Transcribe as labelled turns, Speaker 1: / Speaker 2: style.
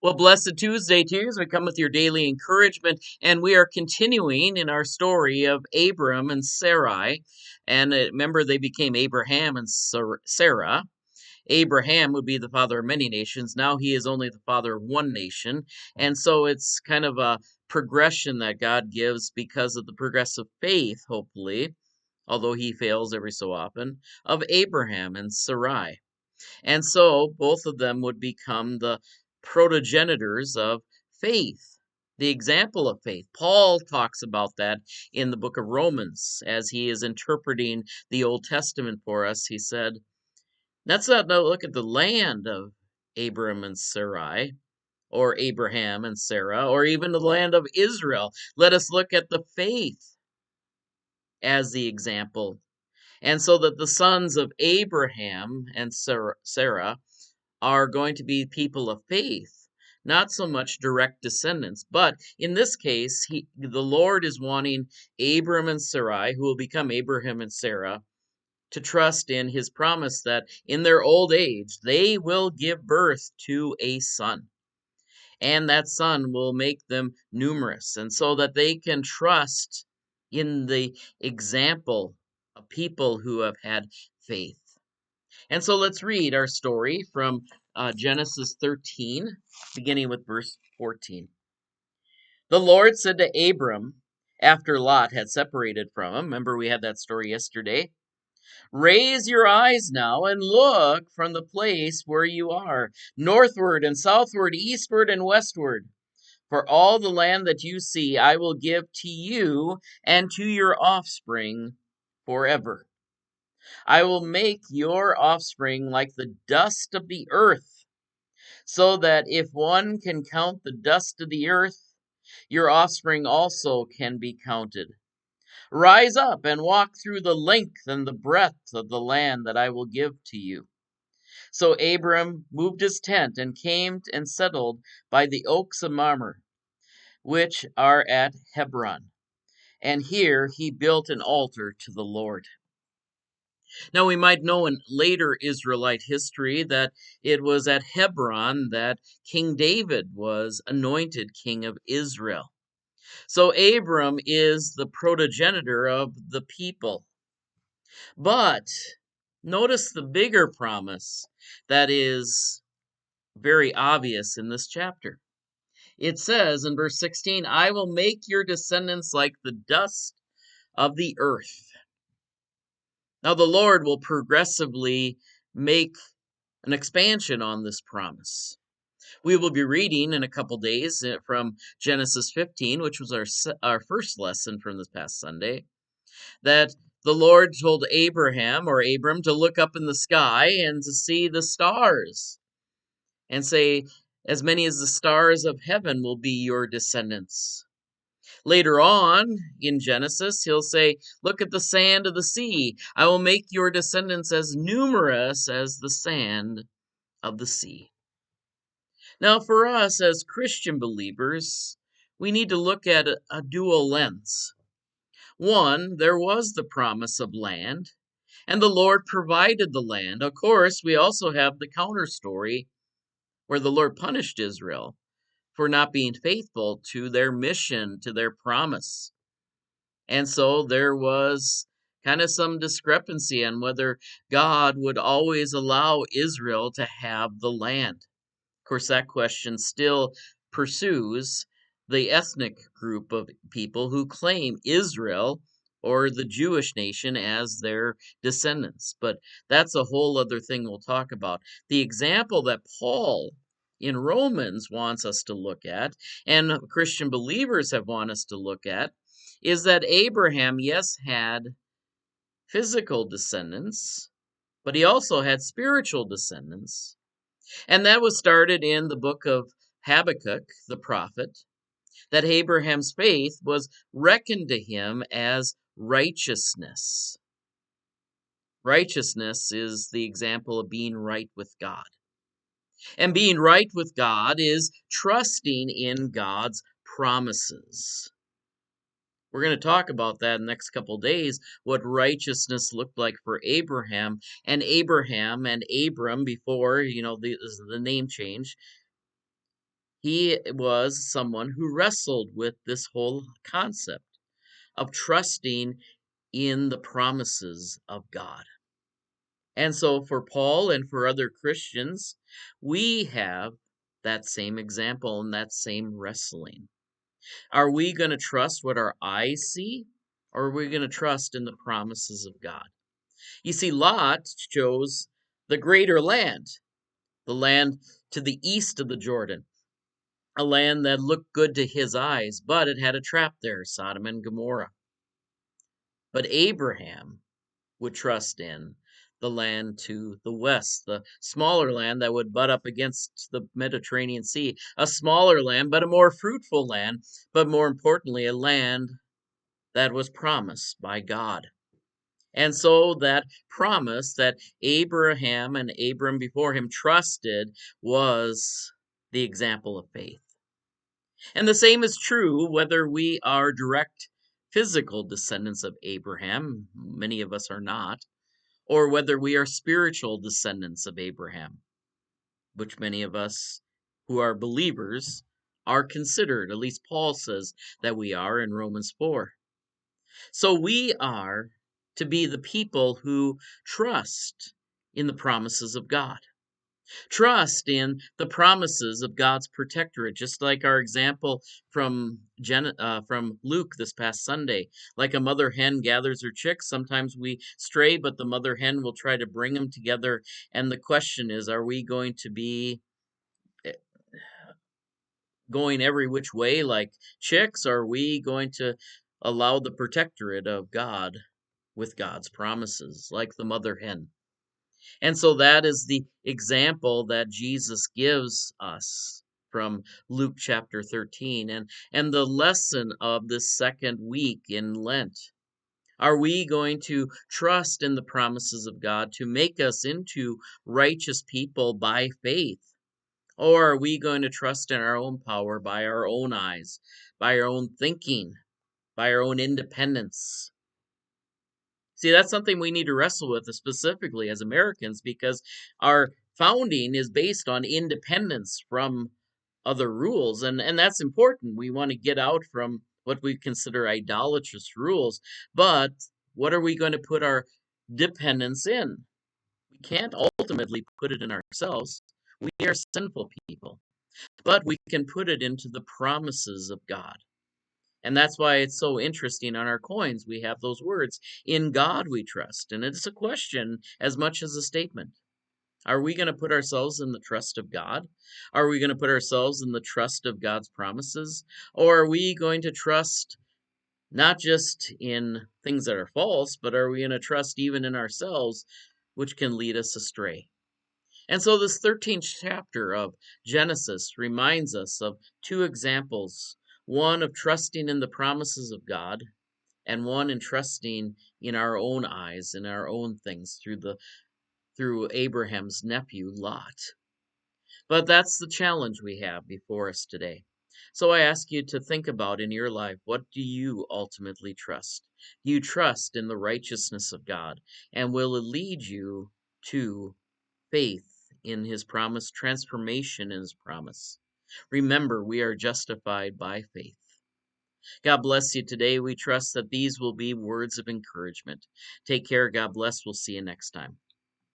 Speaker 1: Well, blessed Tuesday to you as we come with your daily encouragement, and we are continuing in our story of Abram and Sarai. And remember, they became Abraham and Sarah. Abraham would be the father of many nations. Now he is only the father of one nation. And so it's kind of a progression that God gives because of the progressive faith, hopefully, although he fails every so often, of Abraham and Sarai. And so both of them would become the protogenitors of faith, the example of faith. Paul talks about that in the book of Romans as he is interpreting the Old Testament for us. He said, let's not look at the land of Abram and Sarai, or Abraham and Sarah, or even the land of Israel. Let us look at the faith as the example. And so that the sons of Abraham and Sarah are going to be people of faith, not so much direct descendants. But in this case, the Lord is wanting Abram and Sarai, who will become Abraham and Sarah, to trust in his promise that in their old age they will give birth to a son. And that son will make them numerous, and so that they can trust in the example of people who have had faith. And so let's read our story from Genesis 13, beginning with verse 14. The Lord said to Abram, after Lot had separated from him, remember we had that story yesterday, raise your eyes now and look from the place where you are, northward and southward, eastward and westward. For all the land that you see, I will give to you and to your offspring forever. I will make your offspring like the dust of the earth, so that if one can count the dust of the earth, your offspring also can be counted. Rise up and walk through the length and the breadth of the land that I will give to you. So Abram moved his tent and came and settled by the oaks of Mamre, which are at Hebron. And here he built an altar to the Lord. Now, we might know in later Israelite history that it was at Hebron that King David was anointed king of Israel. So, Abram is the progenitor of the people. But notice the bigger promise that is very obvious in this chapter. It says in verse 16, I will make your descendants like the dust of the earth. Now, the Lord will progressively make an expansion on this promise. We will be reading in a couple days from Genesis 15, which was our first lesson from this past Sunday, that the Lord told Abraham or Abram to look up in the sky and to see the stars and say, as many as the stars of heaven will be your descendants. Later on in Genesis, he'll say, look at the sand of the sea. I will make your descendants as numerous as the sand of the sea. Now, for us as Christian believers, we need to look at a dual lens. One, there was the promise of land, and the Lord provided the land. Of course, we also have the counter story where the Lord punished Israel for not being faithful to their mission, to their promise. And so there was kind of some discrepancy on whether God would always allow Israel to have the land. Of course, that question still pursues the ethnic group of people who claim Israel or the Jewish nation as their descendants. But that's a whole other thing we'll talk about. The example that Paul in Romans wants us to look at, and Christian believers have want us to look at, is that Abraham, yes, had physical descendants, but he also had spiritual descendants. And that was started in the book of Habakkuk, the prophet, that Abraham's faith was reckoned to him as righteousness. Righteousness is the example of being right with God. And being right with God is trusting in God's promises. We're going to talk about that in the next couple of days, what righteousness looked like for Abraham and Abram before, the name change. He was someone who wrestled with this whole concept of trusting in the promises of God. And so for Paul and for other Christians, we have that same example and that same wrestling. Are we going to trust what our eyes see, or are we going to trust in the promises of God? You see, Lot chose the greater land, the land to the east of the Jordan, a land that looked good to his eyes, but it had a trap there, Sodom and Gomorrah. But Abraham would trust in the land to the west, the smaller land that would butt up against the Mediterranean Sea, a smaller land, but a more fruitful land, but more importantly, a land that was promised by God. And so that promise that Abraham and Abram before him trusted was the example of faith. And the same is true whether we are direct physical descendants of Abraham, many of us are not, or whether we are spiritual descendants of Abraham, which many of us who are believers are considered. At least Paul says that we are in Romans 4. So we are to be the people who trust in the promises of God. Trust in the promises of God's protectorate, just like our example from from Luke this past Sunday. Like a mother hen gathers her chicks, sometimes we stray, but the mother hen will try to bring them together. And the question is, are we going to be eh, going every which way like chicks? Or are we going to allow the protectorate of God with God's promises, like the mother hen? And so that is the example that Jesus gives us from Luke chapter 13 and the lesson of this second week in Lent. Are we going to trust in the promises of God to make us into righteous people by faith? Or are we going to trust in our own power, by our own eyes, by our own thinking, by our own independence? See, that's something we need to wrestle with specifically as Americans because our founding is based on independence from other rules. And that's important. We want to get out from what we consider idolatrous rules. But what are we going to put our dependence in? We can't ultimately put it in ourselves. We are sinful people. But we can put it into the promises of God. And that's why it's so interesting on our coins. We have those words, in God we trust. And it's a question as much as a statement. Are we going to put ourselves in the trust of God? Are we going to put ourselves in the trust of God's promises? Or are we going to trust not just in things that are false, but are we going to trust even in ourselves, which can lead us astray? And so this 13th chapter of Genesis reminds us of two examples, one of trusting in the promises of God, and one in trusting in our own eyes, in our own things through Abraham's nephew Lot. But that's the challenge we have before us today. So I ask you to think about in your life, what do you ultimately trust? You trust in the righteousness of God, and will it lead you to faith in his promise, transformation in his promise? Remember, we are justified by faith. God bless you today. We trust that these will be words of encouragement. Take care. God bless. We'll see you next time.